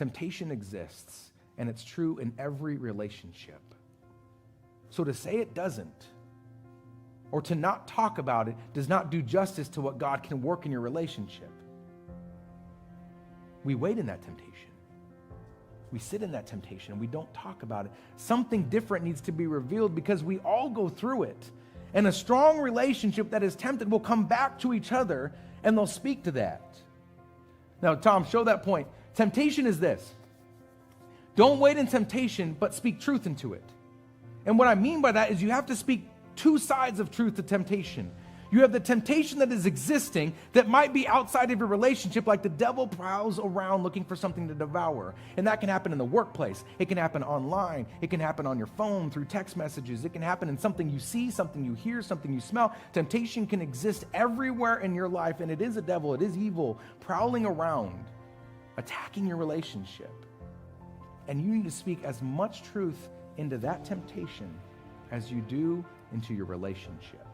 Temptation exists, and it's true in every relationship. So to say it doesn't, or to not talk about it, does not do justice to what God can work in your relationship. We wait in that temptation. We sit in that temptation, and we don't talk about it. Something different needs to be revealed because we all go through it. And a strong relationship that is tempted will come back to each other, and they'll speak to that. Now, Tom, show that point. Temptation is this. Don't wait in temptation, but speak truth into it. And what I mean by that is you have to speak two sides of truth to temptation. You have the temptation that is existing that might be outside of your relationship, like the devil prowls around looking for something to devour. And that can happen in the workplace. It can happen online. It can happen on your phone through text messages. It can happen in something you see, something you hear, something you smell. Temptation can exist everywhere in your life, and it is a devil, it is evil, prowling around, attacking your relationship. And you need to speak as much truth into that temptation as you do into your relationship.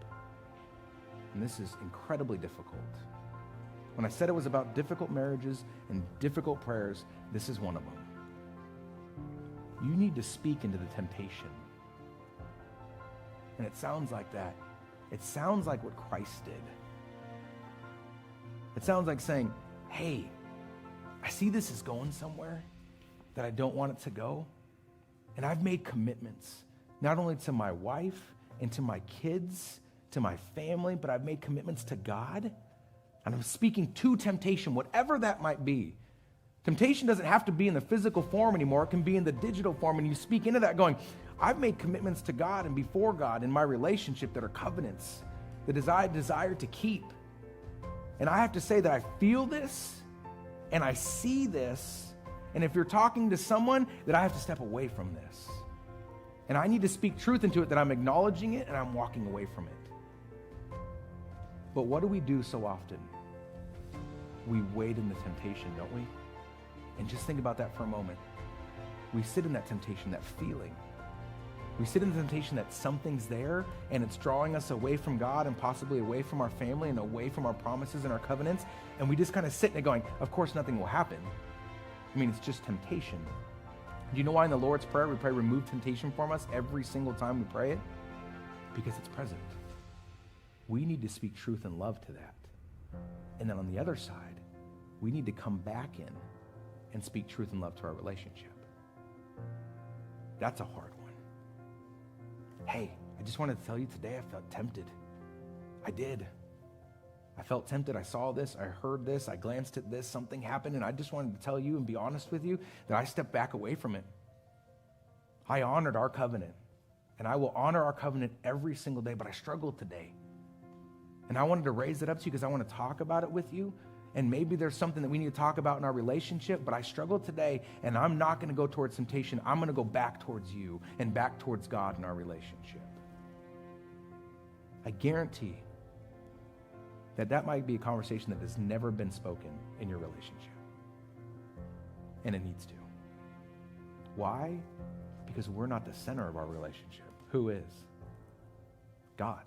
And this is incredibly difficult. When I said it was about difficult marriages and difficult prayers, this is one of them. You need to speak into the temptation. And it sounds like that. It sounds like what Christ did. It sounds like saying, hey, I see this is going somewhere that I don't want it to go. And I've made commitments, not only to my wife and to my kids, to my family, but I've made commitments to God. And I'm speaking to temptation, whatever that might be. Temptation doesn't have to be in the physical form anymore. It can be in the digital form. And you speak into that going, I've made commitments to God and before God in my relationship that are covenants that I desire to keep. And I have to say that I feel this and I see this. And if you're talking to someone, that I have to step away from this. And I need to speak truth into it, that I'm acknowledging it and I'm walking away from it. But what do we do so often? We wait in the temptation, don't we? And just think about that for a moment. We sit in that temptation, that feeling. We sit in the temptation that something's there and it's drawing us away from God and possibly away from our family and away from our promises and our covenants. And we just kind of sit in it going, of course nothing will happen. I mean, it's just temptation. Do you know why in the Lord's Prayer we pray, remove temptation from us every single time we pray it? Because it's present. We need to speak truth and love to that. And then on the other side, we need to come back in and speak truth and love to our relationship. That's a hard one. Hey, I just wanted to tell you today I felt tempted. I did. I felt tempted. I saw this. I heard this. I glanced at this. Something happened, and I just wanted to tell you and be honest with you that I stepped back away from it. I honored our covenant, and I will honor our covenant every single day, but I struggled today. And I wanted to raise it up to you because I want to talk about it with you. And maybe there's something that we need to talk about in our relationship, but I struggled today, and I'm not going to go towards temptation. I'm going to go back towards you and back towards God in our relationship. I guarantee that might be a conversation that has never been spoken in your relationship. And it needs to. Why? Because we're not the center of our relationship. Who is? God.